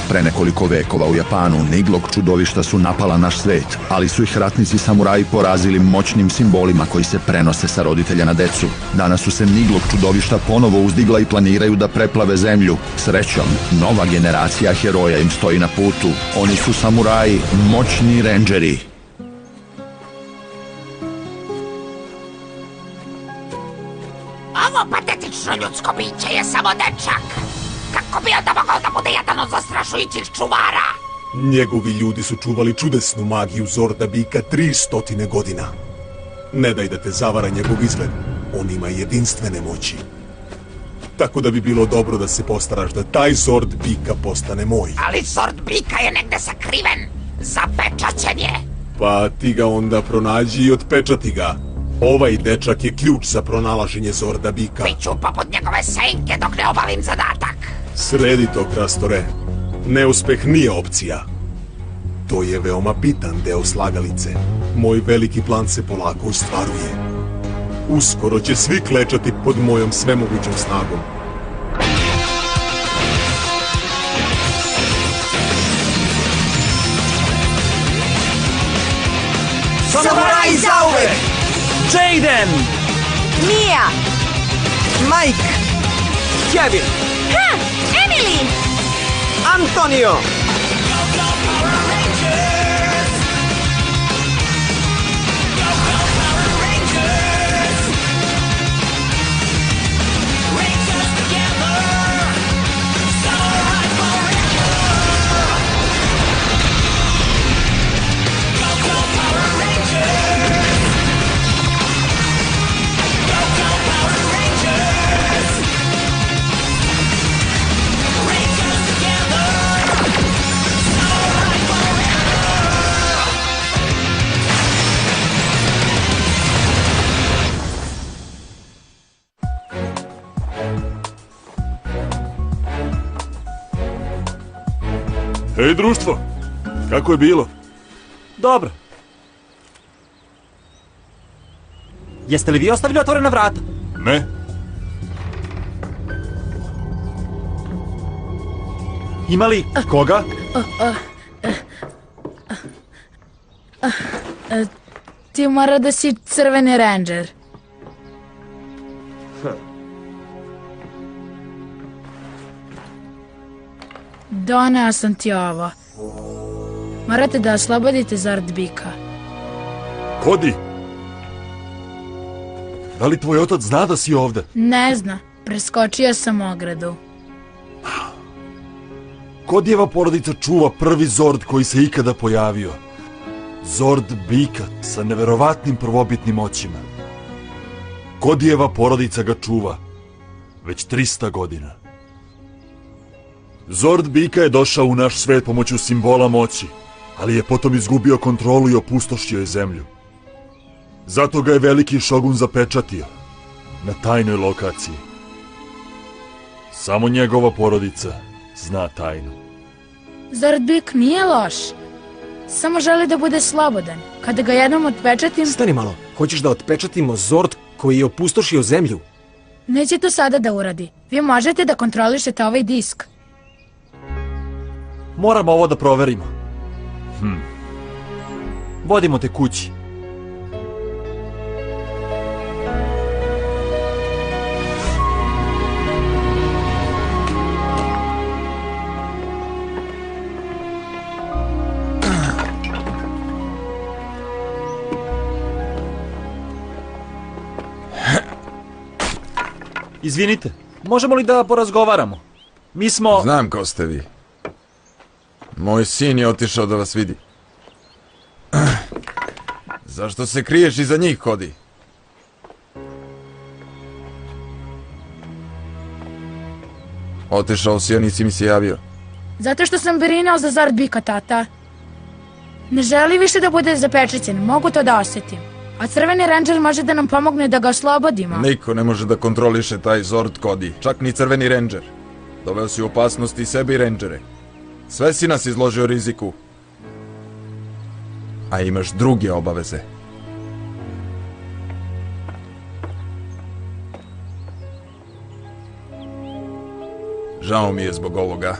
Pre nekoliko vekova u Japanu Niglok čudovišta su napala naš svet, ali su ih ratnici samuraji porazili moćnim simbolima koji se prenose sa roditelja na decu. Danas su se Niglok čudovišta ponovo uzdigla i planiraju da preplave zemlju. Srećom, nova generacija heroja im stoji na putu. Oni su samuraji, moćni rendžeri. Ovo patetično ljudsko biće je samo dečak. Kako bi onda mogao da bude jedan od zastrašujućih čuvara? Njegovi ljudi su čuvali čudesnu magiju Zorda Bika 300 godina. Ne daj da te zavara njegov izgled. On ima jedinstvene moći. Tako da bi bilo dobro da se postaraš da taj Zord Bika postane moj. Ali Zord Bika je negde sakriven. Zapečaćen je. Pa ti ga onda pronađi i otpečati ga. Ovaj dečak je ključ za pronalaženje Zorda Bika. Biću poput njegove senke dok ne obavim zadatak. Sredi to, Krastore. Neuspeh nije opcija. To je veoma bitan deo slagalice. Moj veliki plan se polako ostvaruje. Uskoro će svi klečati pod mojom svemogućom snagom. Samuraj zauvek! Jaden! Mia! Mike! Kevin! Ha! Emily! Antonio! Hej, društvo! Kako je bilo? Dobro. Jeste li vi ostavili otvorena vrata? Ne. Ima li koga? Ti mora da si crveni rendžer. Doneo sam ti ovo. Morate da oslobodite Zord Bika. Cody! Da li tvoj otac zna da si ovde? Ne zna, preskočio sam ogradu. Codyjeva porodica čuva prvi Zord koji se ikada pojavio. Zord Bika sa neverovatnim prvobitnim moćima. Codyjeva porodica ga čuva već 300 godina. Zord Bika je došao u naš svet pomoću simbola moći, ali je potom izgubio kontrolu i opustošio je zemlju. Zato ga je veliki šogun zapečatio na tajnoj lokaciji. Samo njegova porodica zna tajnu. Zord Bik nije loš. Samo želi da bude slobodan. Kada ga jednom otpečatim... Stani malo, hoćeš da otpečatimo Zord koji je opustošio zemlju? Neće to sada da uradi. Vi možete da kontrolišete ovaj disk. Moramo ovo da proverimo. Vodimo te kući. Izvinite, možemo li da porazgovaramo? Mi smo... Znam ko ste vi. Moj sin je otišao da vas vidi. Zašto se kriješ iza njih, Cody? Otišao si, a nisi mi se javio. Zato što sam brinao za Zord Bika, tata. Ne želi više da bude zapečaćen, mogu to da osjetim. A crveni rendžer može da nam pomogne da ga oslobodimo. Niko ne može da kontroliše taj Zord, Cody. Čak ni crveni rendžer. Doveo si u opasnost i sebe i rendžere. Sve si nas izložio riziku. A imaš druge obaveze. Žao mi je zbog ovoga.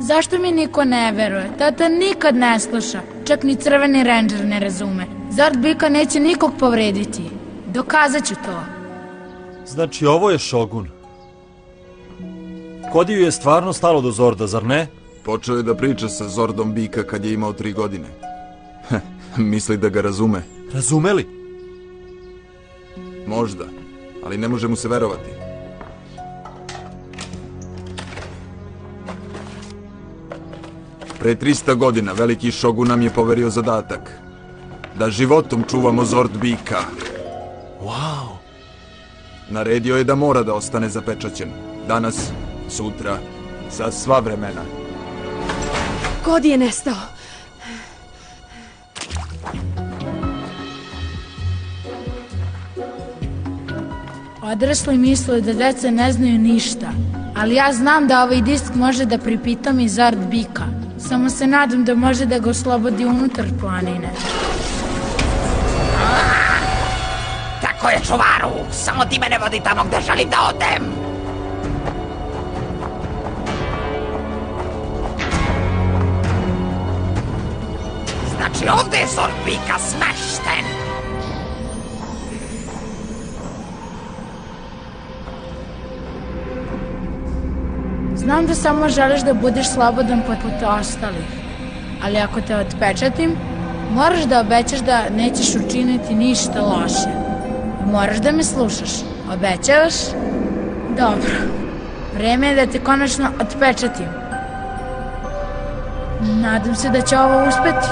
Zašto mi niko ne veruje? Tata nikad ne sluša. Čak ni crveni rendžer ne razume. Zord bika neće nikog povrediti. Dokazat ću to. Znači, ovo je Šogun. Kodiju je stvarno stalo do Zorda, zar ne? Počeo je da priča sa Zordom bika kad je imao 3 godine. Misli da ga razume. Razume li? Možda, ali ne može mu se verovati. Pre 300 godina veliki šogun nam je poverio zadatak da životom čuvamo Zord bika. Wow! Naredio je da mora da ostane zapečaćen. Danas, sutra, za sva vremena. Kodi je nestao. Odrasli misle da deca ne znaju ništa, ali ja znam da ovaj disk može da pripitomi Zord bika. Samo se nadam da može da ga oslobodi unutar planine. Tako je, čuvaru. Samo ti mene vodi tamo gde želim da odem. Znači, ovde je Zord bika smešten. Znam da samo želiš da budeš slobodan poput ostalih, ali ako te otpečatim, moraš da obećaš da nećeš učiniti ništa loše. Moraš da me slušaš. Obećavaš? Dobro. Vreme je da te konačno otpečatim. Nadam se da će ovo uspeti.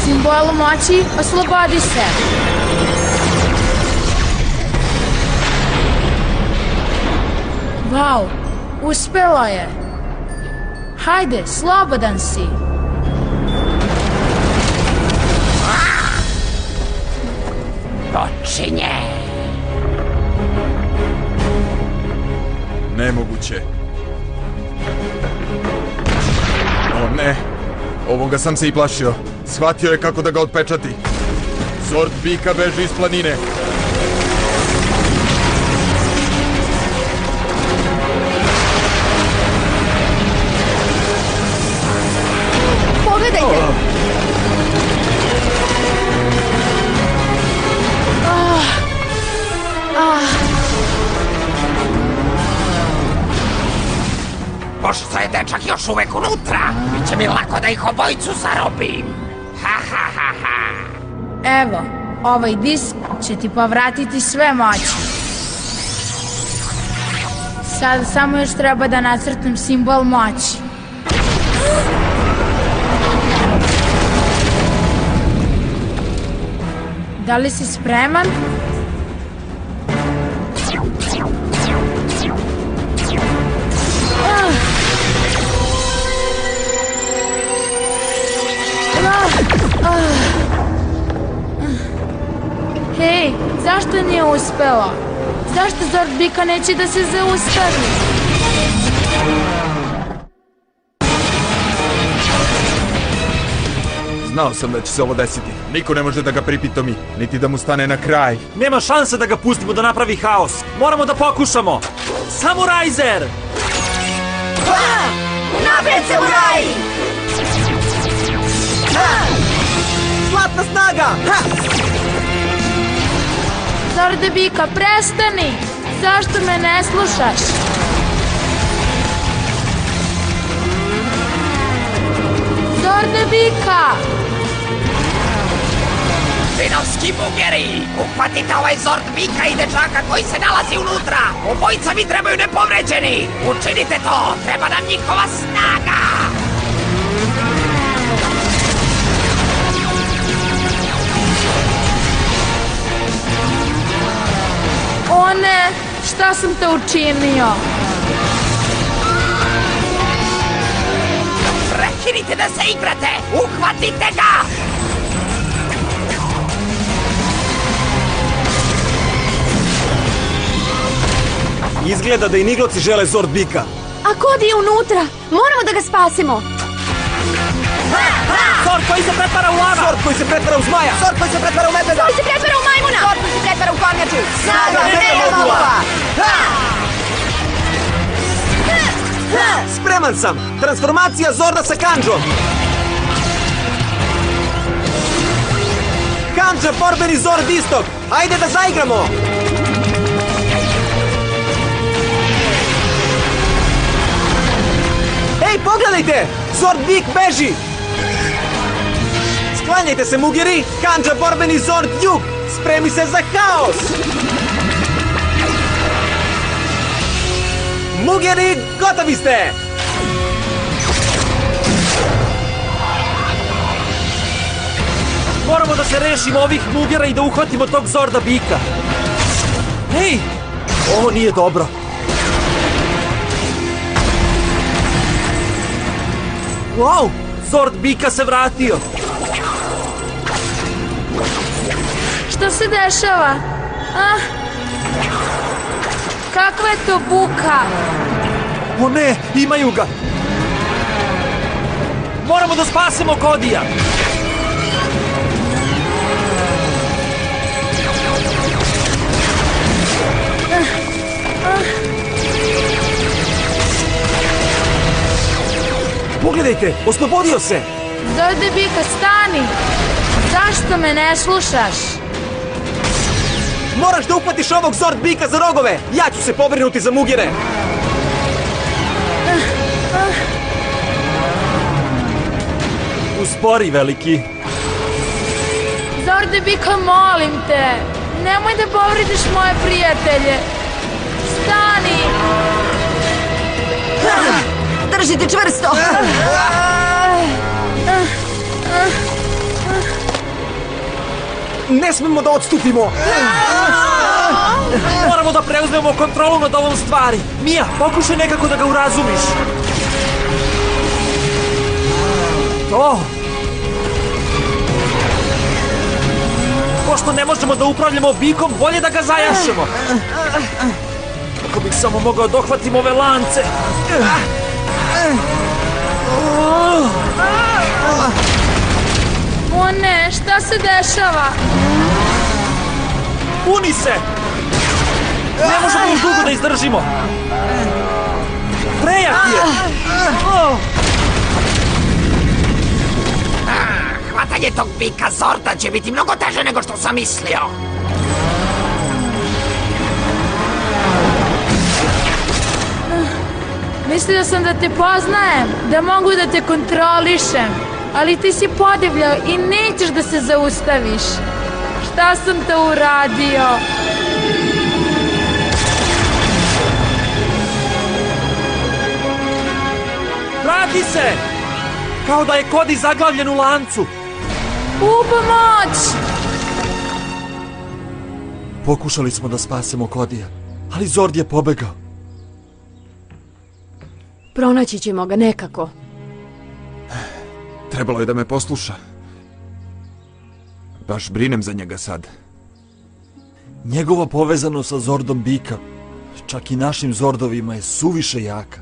Simbolu moći, oslobodi se! Vau, uspelo je! Hajde, slobodan si! Počinje! Nemoguće. O ne, ovoga sam se i plašio. Shvatio je kako da ga otpečati. Zord bika beži iz planine. Pogledajte! Pošto je dečak još uvek unutra, bit će mi lako da ih obojicu zarobim. Ha, ha, ha, ha. Evo, ovaj disk će ti povratiti sve moći. Sad samo još treba da nacrtam simbol moći. Da li si spreman? Hej, zašto nije uspelo? Zašto Zord bika neće da se zaustavi? Znao sam da će se ovo desiti. Niko ne može da ga pripitomi, niti da mu stane na kraj. Nema šanse da ga pustimo da napravi haos. Moramo da pokušamo. Samurajzer! Napred, samuraji! Zlatna snaga! Zord bika, prestani! Zašto me ne slušaš? Zord bika! Vinovski bugeri! Uhvatite ovaj Zord bika i dečaka koji se nalazi unutra! Obojica mi trebaju nepovređeni! Učinite to! Treba nam njihova snaga! O ne! Šta sam te učinio? Prekinite da se igrate! Uhvatite ga! Izgleda da i nigloci žele Zord bika. A Kodi je unutra! Moramo da ga spasimo! Zord koji se pretvara u lava! Zord koji se pretvara u zmaja! Zord koji se pretvara u medveda! Koji se pretvara u majmuna! Zord koji se pretvara u Snaga Megamodula! Spreman sam! Transformacija Zorda sa Kanđom! Kanđa, borbeni Zord Istok! Ajde da zaigramo! Ej, pogledajte! Zord Bik beži! Sklanjajte se, Mugeri! Kanđa, borbeni Zord Jug! Spremi se za haos! Mugeri, gotovi ste! Moramo da se rešimo ovih Mugera i da uhvatimo tog Zorda Bika. Hej! Ovo nije dobro. Wow! Zord Bika se vratio. Šta se dešava? Kakva je to buka? O ne, imaju ga! Moramo da spasemo Kodija! Pogledajte, oslobodio se! Zorde Bika, stani! Zašto me ne slušaš? Moraš da uhvatiš ovog Zord Bika za rogove! Ja ću se pobrinuti za Mugere! Uspori, veliki! Zorde Bika, molim te! Nemoj da povridiš moje prijatelje! Stani! Držite čvrsto! Ne smemo da odstupimo! Moramo da preuzmemo kontrolu nad ovom stvari! Mija, pokušaj nekako da ga urazumiš! To! Pošto ne možemo da upravljamo bikom, bolje da ga zajašemo! Kako bih samo mogao dohvatim ove lance! O ne, šta se dešava? Puni se! Ne možemo još dugo da izdržimo! Prejak je! Hvatanje tog bika Zorda će biti mnogo teže nego što sam mislio. Mislio sam da te poznajem, da mogu da te kontrolišem, ali ti si podivljao i nećeš da se zaustaviš. Šta sam to uradio? Vrati se! Kao da je Kodi zaglavljen u lancu. U pomoć! Pokušali smo da spasemo Kodija, ali Zord je pobegao. Pronaći ćemo ga nekako. Trebalo je da me posluša. Baš brinem za njega sad. Njegova povezanost sa Zordom Bika, čak i našim Zordovima, je suviše jaka.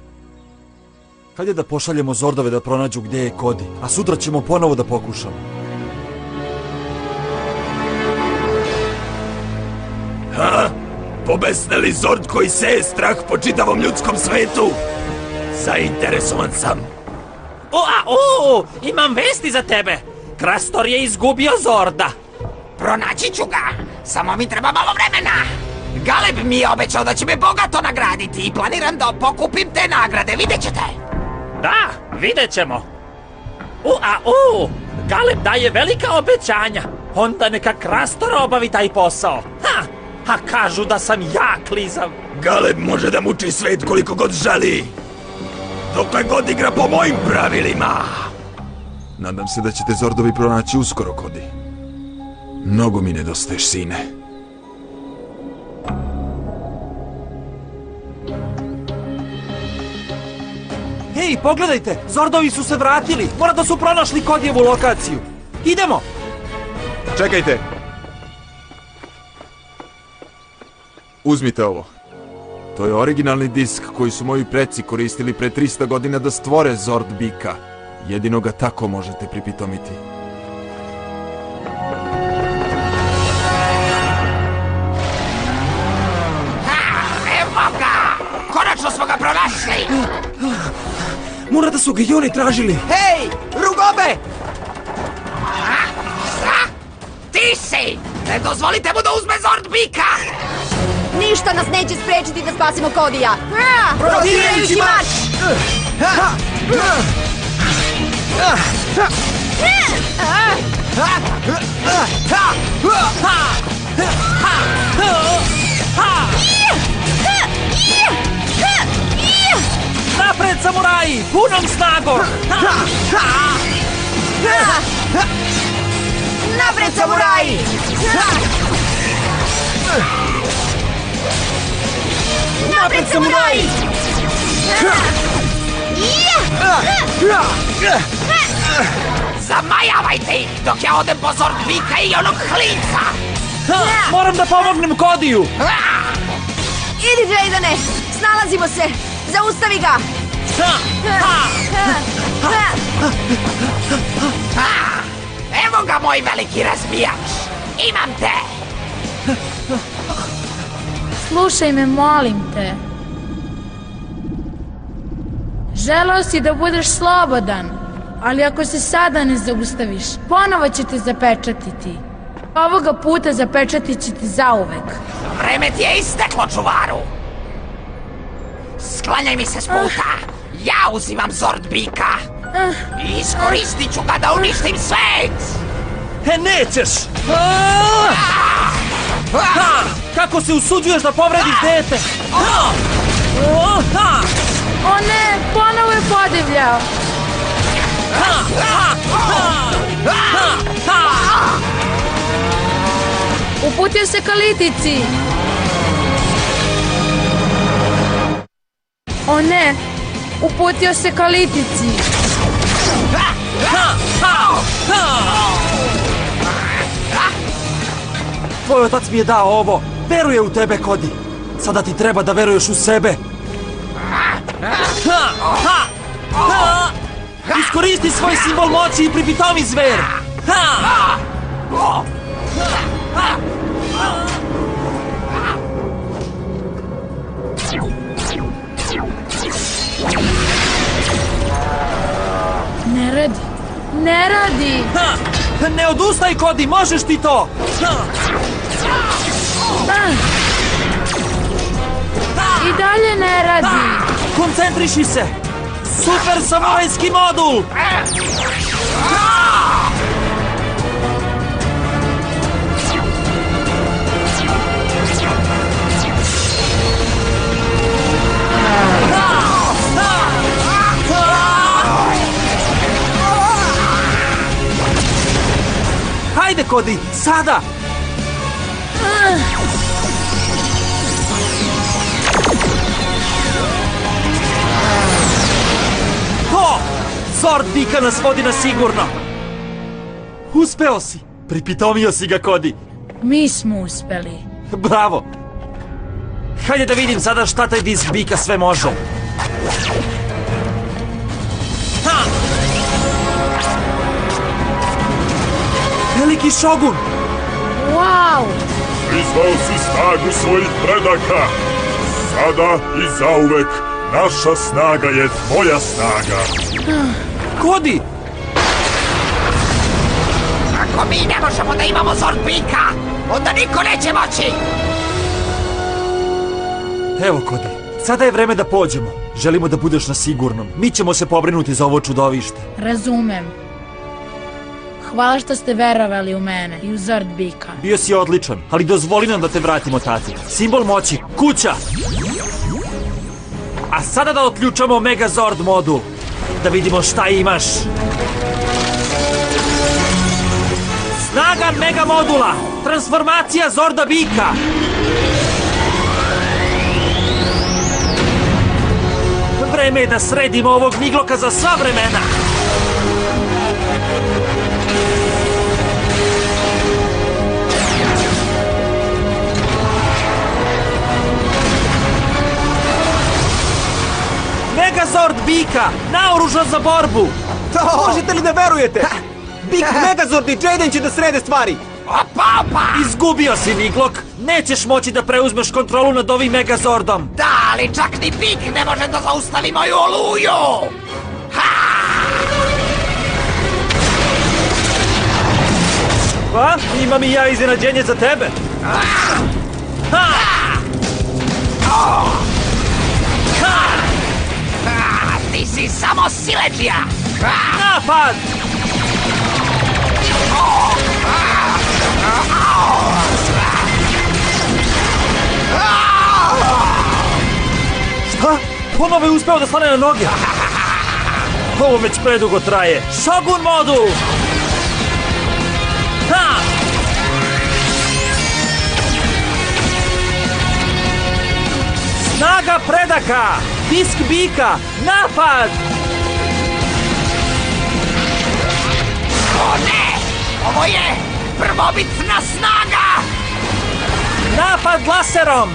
Hajde da pošaljemo Zordove da pronađu gdje je Kodi, a sutra ćemo ponovo da pokušamo. Ha? Pobesneli Zord koji seje strah po čitavom ljudskom svetu? Zainteresovan sam. Imam vesti za tebe. Krastor je izgubio Zorda. Pronaći ću ga. Samo mi treba malo vremena. Galeb mi je obećao da će me bogato nagraditi i planiram da pokupim te nagrade, vidjet ćete. Da, vidjet ćemo. Galeb daje velika obećanja. Onda neka Krastor obavi taj posao. A kažu da sam ja klizav. Galeb može da muči svet koliko god želi. Dokle god igra po mojim pravilima. Nadam se da ćete Zordovi pronaći uskoro, Kodi. Mnogo mi nedostaješ, sine. Hej, pogledajte! Zordovi su se vratili! Mora da su pronašli Kodijevu lokaciju! Idemo! Čekajte! Uzmite ovo. To je originalni disk koji su moji preci koristili pre 300 godina da stvore Zord Bika. Jedino ga tako možete pripitomiti. Mora da su ga i oni tražili. Hej, Rugobe! Šta? Ti si! Ne dozvolite mu da uzme Zord bika! Ništa nas neće sprečiti da spasimo Kodija. Rotirajući mač! Napred, samuraji! Punom snagom! Napred, samuraji! Napred, samuraji! Zamajavajte ih dok ja odem po Zord bika i onog klinca! Moram da pomognem Kodiju! Idi, Jaydene! Snalazimo se! Zaustavi ga! Evo ga, moj veliki razbijač! Imam te! Slušaj me, molim te. Želeo si da budeš slobodan, ali ako se sada ne zaustaviš, ponovo će te zapečatiti. Ovoga puta zapečatit će te zauvek. Vreme ti je isteklo, čuvaru! Sklanjaj mi se s puta! Ja uzimam Zord bika! I iskoristit ću ga da uništim svet! Nećeš! Kako se usuđuješ da povrediš dete? O ne, ponovo je podivljao! Uputio se ka litici! O ne, uputio se ka litici! Tvoj otac mi je dao ovo. Veruje u tebe, Kodi. Sada ti treba da veruješ u sebe. Iskoristi svoj simbol moći i pripitomi zver. Ne radi, ne radi! Ne odustaj, Kodi, možeš ti to! I dalje ne radi! Koncentriši se! Super samurajski modul! Hajde, Kodi, sada! To! Zord bika nas vodi na sigurno! Uspeo si! Pripitomio si ga, Kodi! Mi smo uspeli. Bravo! Hajde da vidim sada šta taj disk bika sve može. Veliki šogun! Wow! Izvao si snagu svojih predaka. Sada i zauvek naša snaga je tvoja snaga. Kodi! Ako mi ne možemo da imamo Zord bika, onda niko neće moći! Evo, Kodi, sada je vreme da pođemo. Želimo da budeš na sigurnom. Mi ćemo se pobrinuti za ovo čudovište. Razumem. Hvala što ste verovali u mene i u Zord bika. Bio si odličan, ali dozvoli nam da te vratimo tati. Simbol moći, kuća! A sada da otključamo Megazord modul. Da vidimo šta imaš. Snaga Mega modula! Transformacija Zorda bika! Vreme je da sredimo ovog Nigloka za sva vremena! Megazord bika, naoružan za borbu! Možete li da verujete? Bik, Megazord i Jaden će da srede stvari! Izgubio si, Niglok! Nećeš moći da preuzmeš kontrolu nad ovim Megazordom! Da, Ali čak ni pik ne može da zaustavi moju oluju! Pa, imam i ja iznenađenje za tebe. Ti si samo siledžija! Napad! Šta? Ponovo je uspeo da stane na noge. Ovo već predugo traje. Shogun modu! Ha! Snaga predaka! Disk bika! Napad! O ne! Ovo je prvobitna snaga! Napad laserom!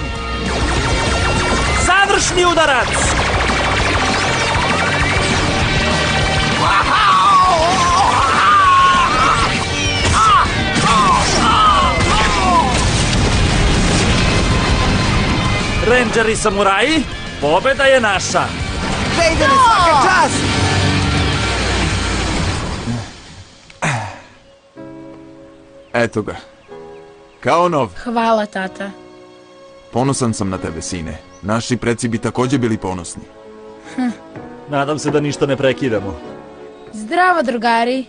Završni udarac! Rangeri samuraji, pobeda je naša! Raidene, svaka čast! Eto ga. Kao nov. Hvala, tata. Ponosan sam na tebe, sine. Naši preci bi takođe bili ponosni. Nadam se da ništa ne prekidamo. Zdravo, drugari.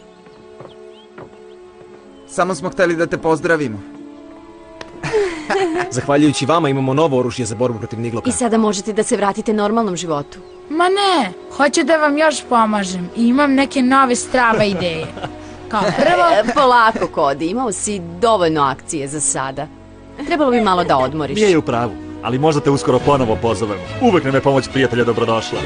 Samo smo hteli da te pozdravimo. Zahvaljujući vama imamo novo oružje za borbu protiv Nigloka. I sada možete da se vratite normalnom životu. Ma ne, hoću da vam još pomažem i imam neke nove strava ideje. Kao prvo... Polako, Cody, imao si dovoljno akcije za sada. Trebalo bi malo da odmoriš. Nije u pravu, ali možda te uskoro ponovo pozovemo. Uvek nam je pomoć prijatelja dobrodošla.